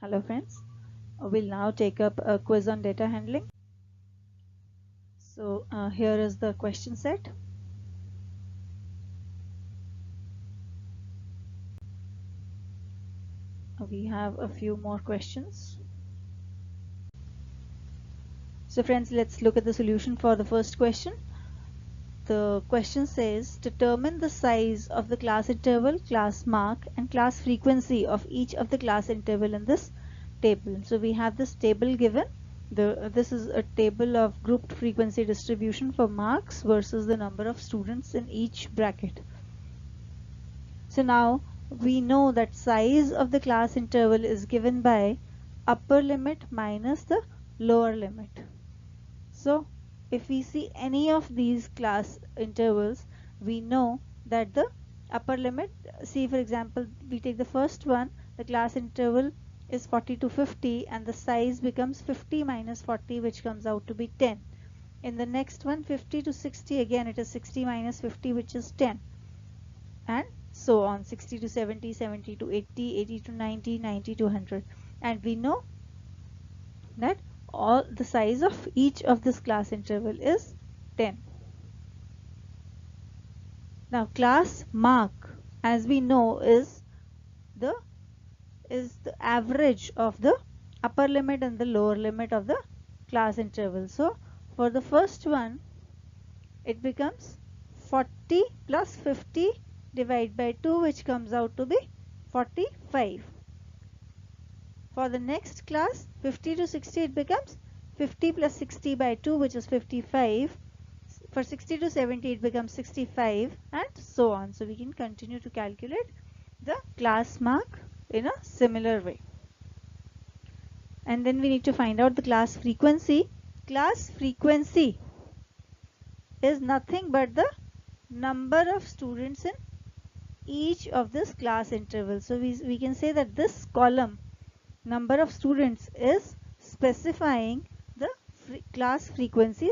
Hello friends, we'll now take up a quiz on data handling. So here is the question set. We have a few more questions. So friends, let's look at the solution for the first question. The question says, determine the size of the class interval, class mark and class frequency of each of the class interval in this table. So we have this table given. This is a table of grouped frequency distribution for marks versus the number of students in each bracket. So now we know that size of the class interval is given by upper limit minus the lower limit. So if we see any of these class intervals, we know that the upper limit, see for example, we take the first one, the class interval is 40 to 50 and the size becomes 50 minus 40, which comes out to be 10. In the next one, 50 to 60, again it is 60 minus 50, which is 10. And so on, 60 to 70, 70 to 80, 80 to 90, 90 to 100. And we know that all the size of each of this class interval is 10. Now class mark, as we know, is the average of the upper limit and the lower limit of the class interval. So for the first one, it becomes 40 plus 50 divided by 2, which comes out to be 45. For the next class, 50 to 60, it becomes 50 plus 60 by 2, which is 55. For 60 to 70, it becomes 65 and so on. So we can continue to calculate the class mark in a similar way. And then we need to find out the class frequency. Class frequency is nothing but the number of students in each of this class interval. So we can say that this column, number of students, is specifying the class frequency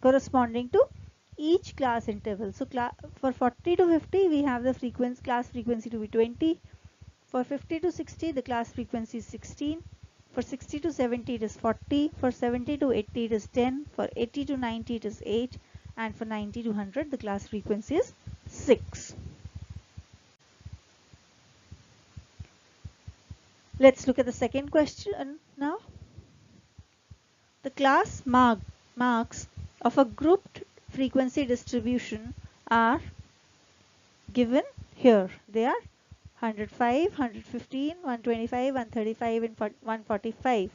corresponding to each class interval. So for 40 to 50, we have the class frequency to be 20. For 50 to 60, the class frequency is 16. For 60 to 70, it is 40. For 70 to 80, it is 10. For 80 to 90, it is 8. And for 90 to 100, the class frequency is 6. Let's look at the second question now. The class marks of a grouped frequency distribution are given here. They are 105, 115, 125, 135 and 145.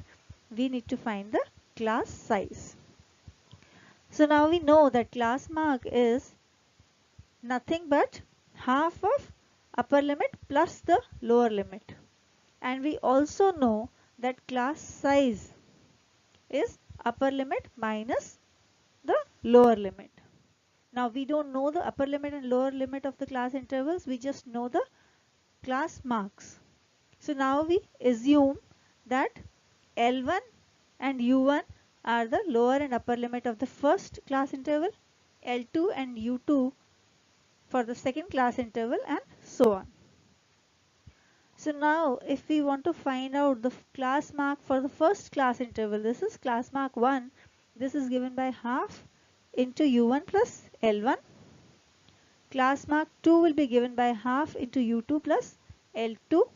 We need to find the class size. So now we know that class mark is nothing but half of upper limit plus the lower limit. And we also know that class size is upper limit minus the lower limit. Now we don't know the upper limit and lower limit of the class intervals, we just know the class marks. So now we assume that L1 and U1 are the lower and upper limit of the first class interval, L2 and U2 for the second class interval, and so on. So now if we want to find out the class mark for the first class interval, this is class mark 1, this is given by half into U1 plus L1. Class mark 2 will be given by half into U2 plus L2.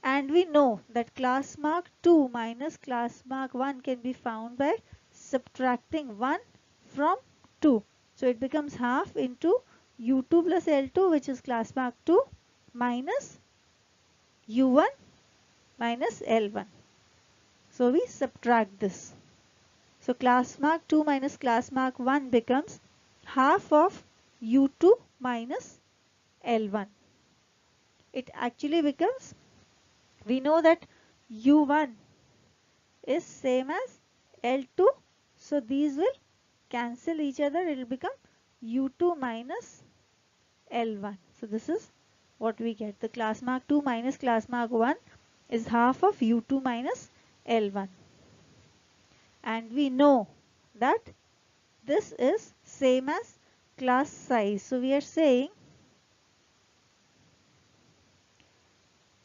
And we know that class mark 2 minus class mark 1 can be found by subtracting 1 from 2. So it becomes half into U2 plus L2, which is class mark 2, minus U1 minus L1. So we subtract this. So class mark 2 minus class mark 1 becomes half of U2 minus L1. It actually becomes, we know that U1 is same as L2. So these will cancel each other. It will become U2 minus L1. So this is what we get. The class mark 2 minus class mark 1 is half of U2 minus L1. And we know that this is same as class size. So we are saying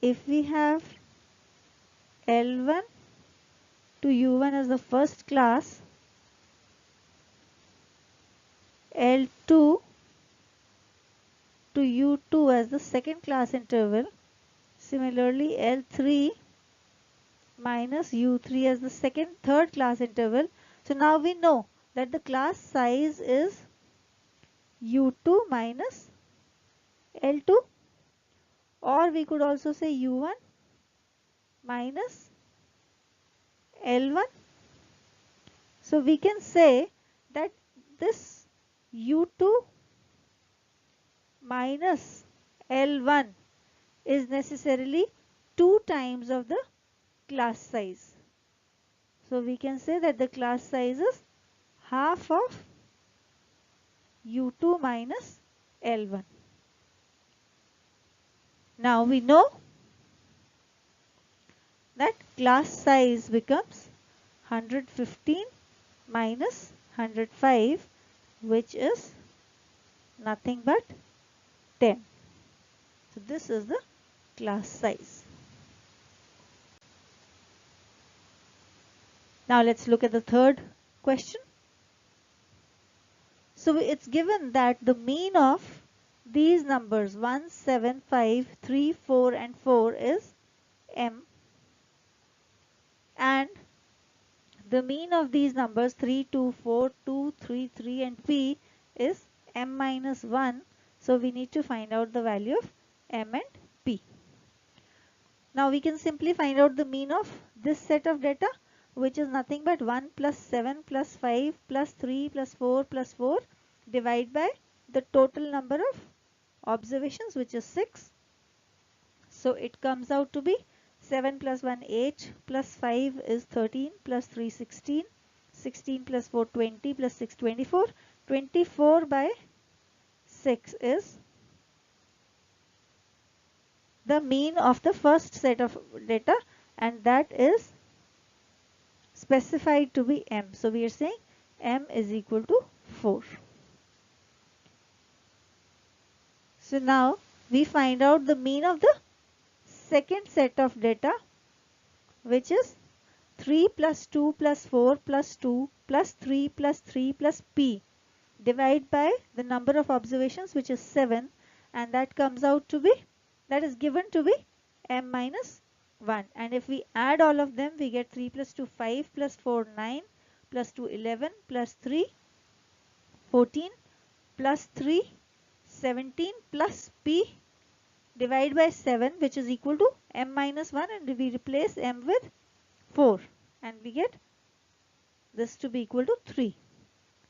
if we have L1 to U1 as the first class, L2 to U2 as the second class interval, similarly L3 minus U3 as the third class interval. So now we know that the class size is U2 minus L2, or we could also say U1 minus L1. So we can say that this U2 minus L1 is necessarily 2 times of the class size. So we can say that the class size is half of U2 minus L1. Now we know that class size becomes 115 minus 105, which is nothing but 10. So this is the class size. Now let's look at the third question. So it's given that the mean of these numbers 1, 7, 5, 3, 4 and 4 is m, and the mean of these numbers 3, 2, 4, 2, 3, 3 and p is m minus 1. So we need to find out the value of m and p. Now we can simply find out the mean of this set of data, which is nothing but 1 plus 7 plus 5 plus 3 plus 4 plus 4 divided by the total number of observations, which is 6. So it comes out to be 7 plus 1 8 plus 5 is 13 plus 3 16, 16 plus 4 20 plus 6 24. 24 by 6 is the mean of the first set of data, and that is specified to be m. So we are saying m is equal to 4. So now we find out the mean of the second set of data, which is 3 plus 2 plus 4 plus 2 plus 3 plus 3 plus p divided by the number of observations, which is 7, and that comes out to be, that is given to be m minus 1. And if we add all of them, we get 3 plus 2 5 plus 4 9 plus 2 11 plus 3 14 plus 3 17 plus p divided by 7, which is equal to m minus 1, and we replace m with 4 and we get this to be equal to 3.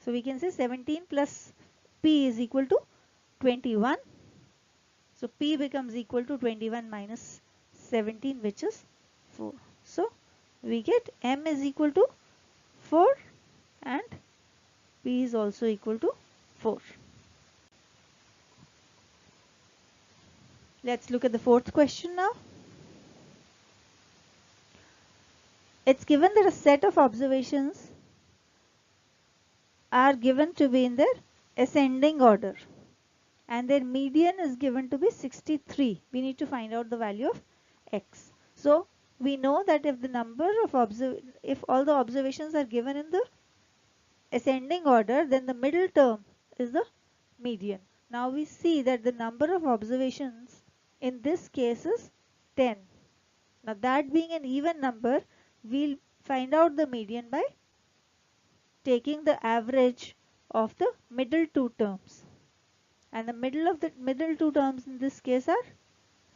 So we can say 17 plus p is equal to 21. So p becomes equal to 21 minus 17, which is 4. So we get m is equal to 4 and p is also equal to 4. Let's look at the fourth question now. It's given that a set of observations are given to be in their ascending order, and their median is given to be 63. We need to find out the value of x. So we know that if the number of if all the observations are given in the ascending order, then the middle term is the median. Now we see that the number of observations in this case is 10. Now that being an even number, we'll find out the median by taking the average of the middle two terms. And the middle two terms in this case are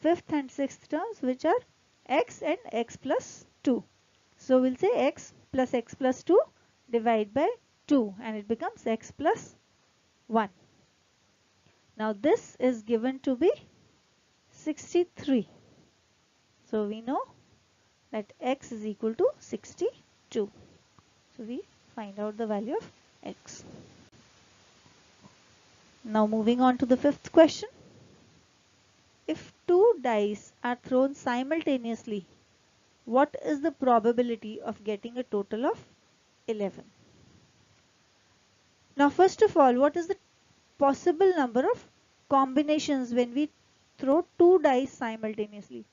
fifth and sixth terms, which are x and x plus 2. So we'll say x plus 2 divided by 2, and it becomes x plus 1. Now this is given to be 63. So we know that x is equal to 62. So we find out the value of x. Now moving on to the fifth question. If two dice are thrown simultaneously, what is the probability of getting a total of 11? Now first of all, what is the possible number of combinations when we throw two dice simultaneously?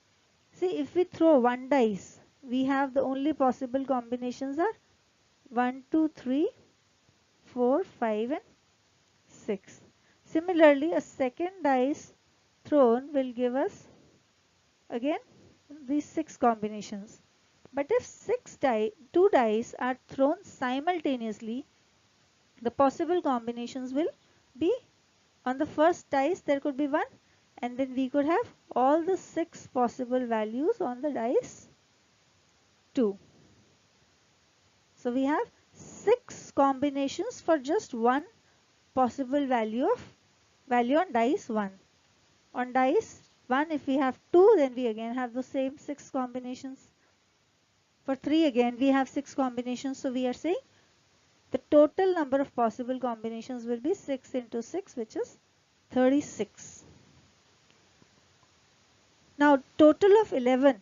See, if we throw one dice, we have the only possible combinations are 1, 2, 3, 4, 5 and 6. Similarly, a second dice thrown will give us again these 6 combinations. But if 2 dice are thrown simultaneously, the possible combinations will be, on the first dice there could be 1, and then we could have all the 6 possible values on the dice 2. So we have 6 combinations for just one possible value on dice 1. On dice 1, if we have 2, then we again have the same 6 combinations. For 3 again we have 6 combinations, so we are saying the total number of possible combinations will be 6 into 6, which is 36. Now total of 11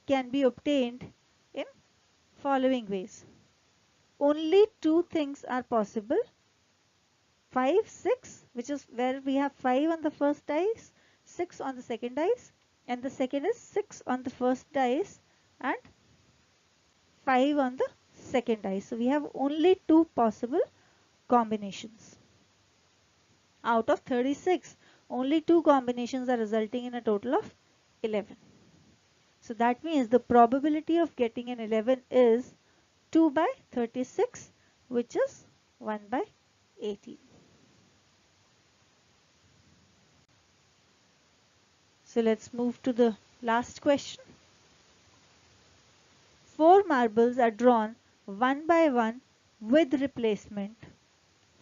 can be obtained in following ways. Only 2 things are possible. 5, 6, which is where we have 5 on the first dice, 6 on the second dice, and the second is 6 on the first dice and 5 on the second dice. So we have only 2 possible combinations. Out of 36, only 2 combinations are resulting in a total of 11. So that means the probability of getting an 11 is 2 by 36, which is 1 by 18. So let's move to the last question. 4 marbles are drawn one by one with replacement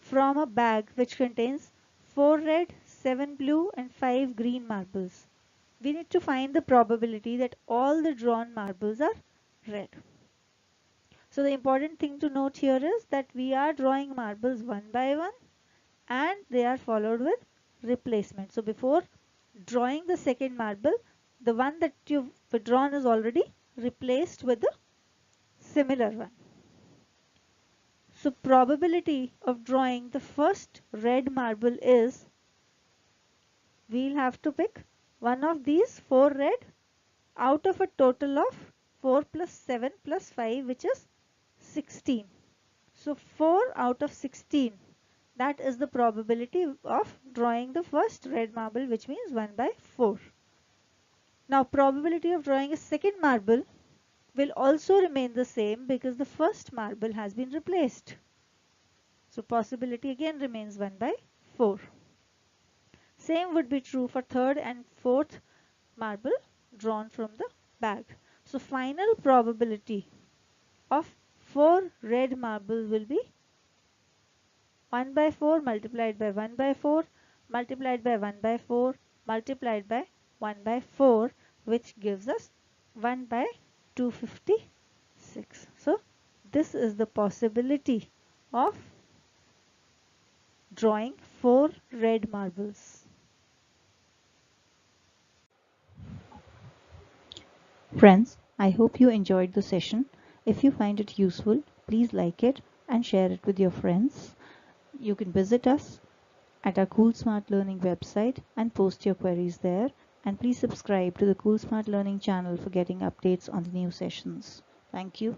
from a bag which contains 4 red, 7 blue and 5 green marbles. We need to find the probability that all the drawn marbles are red. So the important thing to note here is that we are drawing marbles one by one and they are followed with replacement. So before drawing the second marble, the one that you've drawn is already replaced with the similar one. So probability of drawing the first red marble is, we'll have to pick one of these 4 red out of a total of 4 plus 7 plus 5, which is 16. So 4 out of 16, that is the probability of drawing the first red marble, which means 1 by 4. Now probability of drawing a second marble will also remain the same because the first marble has been replaced. So possibility again remains 1 by 4. Same would be true for third and fourth marble drawn from the bag. So final probability of 4 red marbles will be 1 by 4 multiplied by 1 by 4 multiplied by 1 by 4 multiplied by 1 by 4, which gives us 1 by 256. So this is the possibility of drawing 4 red marbles. Friends, I hope you enjoyed the session. If you find it useful, please like it and share it with your friends. You can visit us at our Cool Smart Learning website and post your queries there. And please subscribe to the Cool Smart Learning channel for getting updates on the new sessions. Thank you.